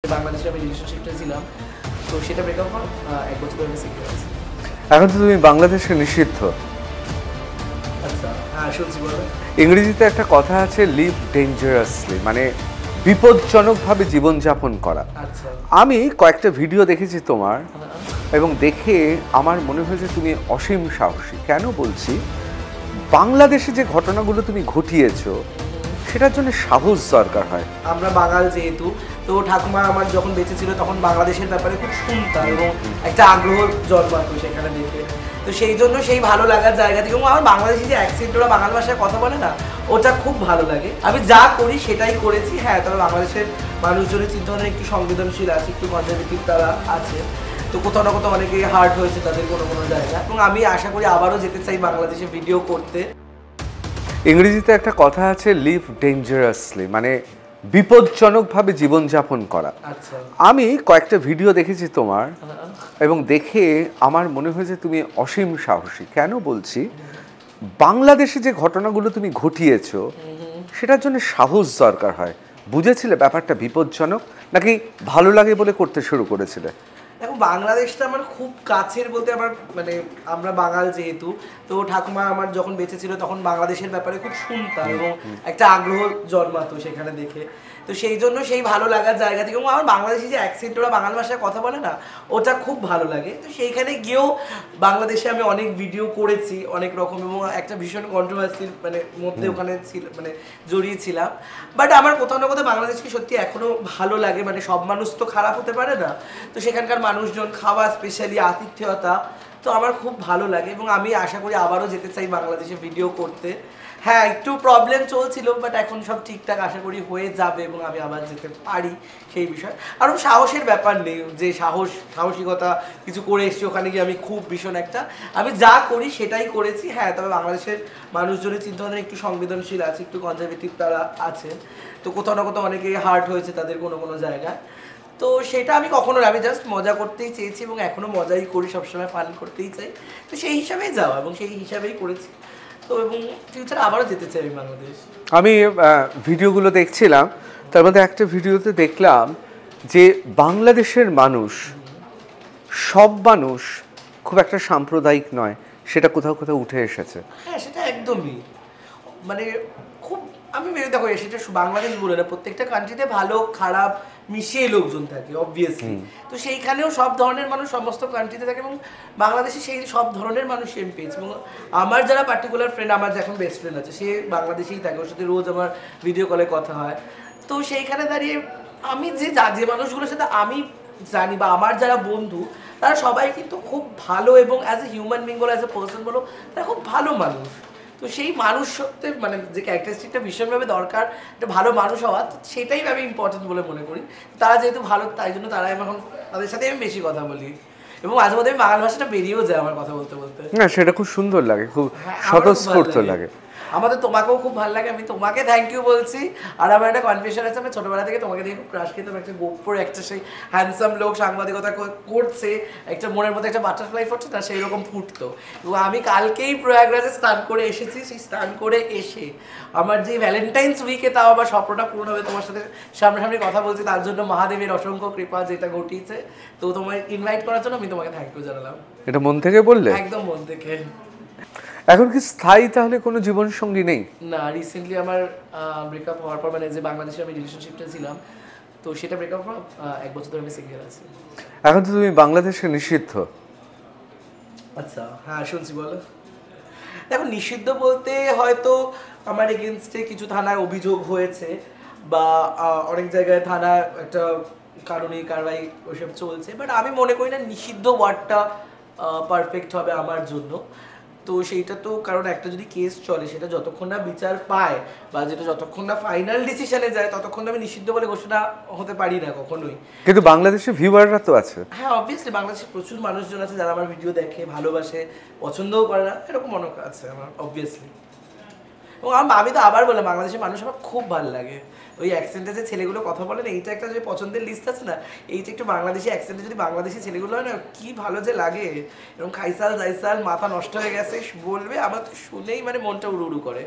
বাংলাদেশে আমি রিলেশনশিপটা ছিলাম, তো সেটা ব্রেকআপ হওয়ার 1 বছর ধরে আমি সিঙ্গেল আছি। এখন তো তুমি বাংলাদেশে নিষিদ্ধ। আচ্ছা, হ্যাঁ শুনছি, বলো। ইংরেজিতে একটা কথা আছে, লিভ ডেঞ্জারাসলি, মানে বিপজ্জনকভাবে জীবনযাপন করা। আচ্ছা, আমি কয়েকটা ভিডিও দেখেছি তোমার, এবং দেখে আমার মনে হয়েছে তুমি অসীম সাহসী। কেন বলছি, বাংলাদেশে যে ঘটনাগুলো তুমি ঘটিয়েছো সেটার জন্য সাহস দরকার হয়। আমরা বাঙাল যেহেতু, তো ঠাকুমা আমার যখন বেঁচে ছিল তখন বাংলাদেশের ব্যাপারে খুব শুনতাম এবং একটা আগ্রহ জন্মাতো সেখানে দেখে। তো সেই জন্য সেই ভালো লাগার জায়গা থেকে, এবং আমার বাংলাদেশি যে অ্যাকসেন্ট, ওরা বাংলা ভাষায় কথা বলে না, ওটা খুব ভালো লাগে। আমি যা করি সেটাই করেছি। হ্যাঁ, তবে বাংলাদেশের মানুষজনের চিন্তাভাবনা একটু সংবেদনশীল আছে, একটু কনজারভেটিভ তারা আছে, তো কোথাও না কোথাও অনেকেই হার্ট হয়েছে তাদের কোনো কোনো জায়গা। এবং আমি আশা করি আবারও যেতে চাই বাংলাদেশে ভিডিও করতে। ইংরেজিতে একটা কথা আছে, লিভ ডেঞ্জারাসলি, মানে বিপজ্জনকভাবে জীবনযাপন করা। আচ্ছা, আমি কয়েকটা ভিডিও দেখেছি তোমার, এবং দেখে আমার মনে হয়েছে তুমি অসীম সাহসী। কেন বলছি, বাংলাদেশে যে ঘটনাগুলো তুমি ঘটিয়েছো সেটার জন্য সাহস দরকার হয়। বুঝেছিলে ব্যাপারটা বিপজ্জনক, নাকি ভালো লাগে বলে করতে শুরু করেছিলে? দেখো, বাংলাদেশটা আমার খুব কাছের বলতে, আমার মানে আমরা বাঙাল যেহেতু, তো ঠাকুমা আমার যখন বেঁচে ছিল তখন বাংলাদেশের ব্যাপারে খুব শুনতাম এবং একটা আগ্রহ জন্মাতো সেখানে দেখে। তো সেই জন্য সেই ভালো লাগার জায়গা থেকে, এবং আমার বাংলাদেশি যে অ্যাকসেন্ট, ওরা বাংলা ভাষায় কথা বলে না, ওটা খুব ভালো লাগে। তো সেইখানে গিয়েও বাংলাদেশে আমি অনেক ভিডিও করেছি অনেক রকম, এবং একটা ভীষণ কন্ট্রোভার্সির মানে মধ্যে ওখানে ছিল, মানে জড়িয়েছিলাম। বাট আমার কোথাও না কোথাও বাংলাদেশকে সত্যি এখনও ভালো লাগে। মানে সব মানুষ তো খারাপ হতে পারে না, তো সেখানকার মানুষজন, খাওয়া, স্পেশালি আতিথেয়তা, তো আমার খুব ভালো লাগে। এবং আমি আশা করি আবারও যেতে চাই বাংলাদেশে ভিডিও করতে। হ্যাঁ, একটু প্রবলেম চলছিল, বাট এখন সব ঠিকঠাক আশা করি হয়ে যাবে এবং আমি আবার যেতে পারি। সেই বিষয় আরও সাহসের ব্যাপার নেই, যে সাহসিকতা কিছু করে এসেছি ওখানে গিয়ে আমি খুব ভীষণ একটা, আমি যা করি সেটাই করেছি। হ্যাঁ, তবে বাংলাদেশের মানুষজনের চিন্তাভাবনা একটু সংবেদনশীল আছে, একটু কনজারভেটিভ তারা আছে, তো কোথাও না কোথাও অনেকেই হার্ট হয়েছে তাদের কোনো কোনো জায়গায়। তো সেটা আমি কখনো, আমি জাস্ট মজা করতেই চেয়েছি এবং এখনও মজাই করি, সবসময় ফান করতেই চাই। তো সেই হিসাবেই যাওয়া এবং সেই হিসাবেই করেছি। তো এবং ফিউচারে আবারও যেতে চাই আমি বাংলাদেশ। আমি ভিডিওগুলো দেখছিলাম, তার মধ্যে একটা ভিডিওতে দেখলাম যে বাংলাদেশের মানুষ, সব মানুষ খুব একটা সাম্প্রদায়িক নয়, সেটা কোথাও কোথাও উঠে এসেছে। হ্যাঁ, সেটা একদমই, মানে খুব, আমি দেখো সেটা বাংলাদেশ বলে না, প্রত্যেকটা কান্ট্রিতে ভালো খারাপ মিশিয়ে লোকজন থাকে অবভিয়াসলি। তো সেইখানেও সব ধরনের মানুষ সমস্ত কান্ট্রিতে থাকে, এবং বাংলাদেশে সেই সব ধরনের মানুষ সেম পেয়েছে। এবং আমার যারা পার্টিকুলার ফ্রেন্ড, আমার যে এখন বেস্ট ফ্রেন্ড আছে, সে বাংলাদেশেই থাকে, ওর সাথে রোজ আমার ভিডিও কলে কথা হয়। তো সেইখানে দাঁড়িয়ে আমি যে মানুষগুলোর সাথে আমি জানি, বা আমার যারা বন্ধু, তারা সবাই কিন্তু খুব ভালো, এবং অ্যাজ এ হিউম্যান বিং বলো, অ্যাজ এ পার্সন বলো, তারা খুব ভালো মানুষ। তো সেই মানুষ সত্যি, মানে যে ক্যারেক্টারিস্টিকটা ভীষণভাবে দরকার একটা ভালো মানুষ হওয়া, তো সেটাই আমি ইম্পর্টেন্ট বলে মনে করি। তারা যেহেতু ভালো, তাই জন্য তারা এখন তাদের সাথে আমি বেশি কথা বলি, এবং মাঝে মধ্যে আমি বাংলা ভাষাটা বেরিয়েও যায় আমার কথা বলতে বলতে। না, সেটা খুব সুন্দর লাগে, খুব স্বতঃস্ফূর্ত লাগে। আমাদের তোমাকেও খুব ভালো লাগে, আমি তোমাকে থ্যাংক ইউ বলছি। আর আমার একটা কনফিউশন আছে, আমি ছোটবেলা থেকে তোমাকে দেখে খুব ক্রাশ খেতাম। একটা গোপ্পর, একটা সেই হ্যান্ডসাম লোক সাংবাদিকতা করছে, একটা মনের মধ্যে একটা বাটারফ্লাই ফুটছে, তার সেই রকম ফুটতো। এবং আমি কালকেই প্রয়াগরাজে স্নান করে এসেছি। সেই স্নান করে এসে আমার যে ভ্যালেন্টাইন্স উইকে তাও আবার স্বপ্নটা পূরণ হবে, তোমার সাথে সামনাসামনি কথা বলছি, তার জন্য মহাদেবের অসংখ্য কৃপা যেটা ঘটিয়েছে। তো তোমায় ইনভাইট করার জন্য আমি তোমাকে থ্যাংক ইউ জানালাম। এটা মন থেকে বললে? একদম মন থেকে। এখন কি স্থায়ী তাহলে কোনো জীবন সঙ্গী নেই? না, রিসেন্টলি আমার ব্রেকআপ হওয়ার পর, মানে যে বাংলাদেশে আমি রিলেশনশিপটা ছিলাম, তো সেটা ব্রেকআপ হওয়ার 1 বছর ধরে আমি সিঙ্গেল আছি। এখন তো তুমি বাংলাদেশে নিষিদ্ধ। আচ্ছা, হ্যাঁ শুনছি, বলো। দেখো, নিষিদ্ধ বলতে হয়তো আমার এগেনস্টে কিছু থানায় অভিযোগ হয়েছে, বা অনেক জায়গায় থানায় একটা কারণে কারবাই ওইসব চলছে, বাট আমি মনে করি না নিষিদ্ধ ওয়ার্ডটা পারফেক্ট হবে আমার জন্য। তো সেইটা তো, কারণ একটা যদি কেস চলে, সেটা যতক্ষণ না বিচার পায়, বা যেটা যতক্ষণ না ফাইনাল ডিসিশনে যায়, ততক্ষণ আমি নিষিদ্ধ বলে ঘোষণা হতে পারি না কখনোই। কিন্তু বাংলাদেশে ভিউয়াররা তো আছে। হ্যাঁ, অবভিয়াসলি বাংলাদেশে প্রচুর মানুষজন আছে যারা আমার ভিডিও দেখে, ভালোবাসে, পছন্দও করে না, এরকম অনেক আছে আমার অবভিয়াসলি। এবং আমি তো আবার বললাম, বাংলাদেশের মানুষ আমার খুব ভালো লাগে। ওই অ্যাকসেন্টে যে ছেলেগুলো কথা বলে না, এইটা একটা যে পছন্দের লিস্ট আছে না, এইটা একটু বাংলাদেশি অ্যাকসেন্টে যদি বাংলাদেশি ছেলেগুলো হয় না, কি ভালো যে লাগে। এরকম খাইসাল জাইসাল মাথা নষ্ট হয়ে গেছে বলবে, আমার তো শুনেই মানে মনটা উড়ু উড়ু করে।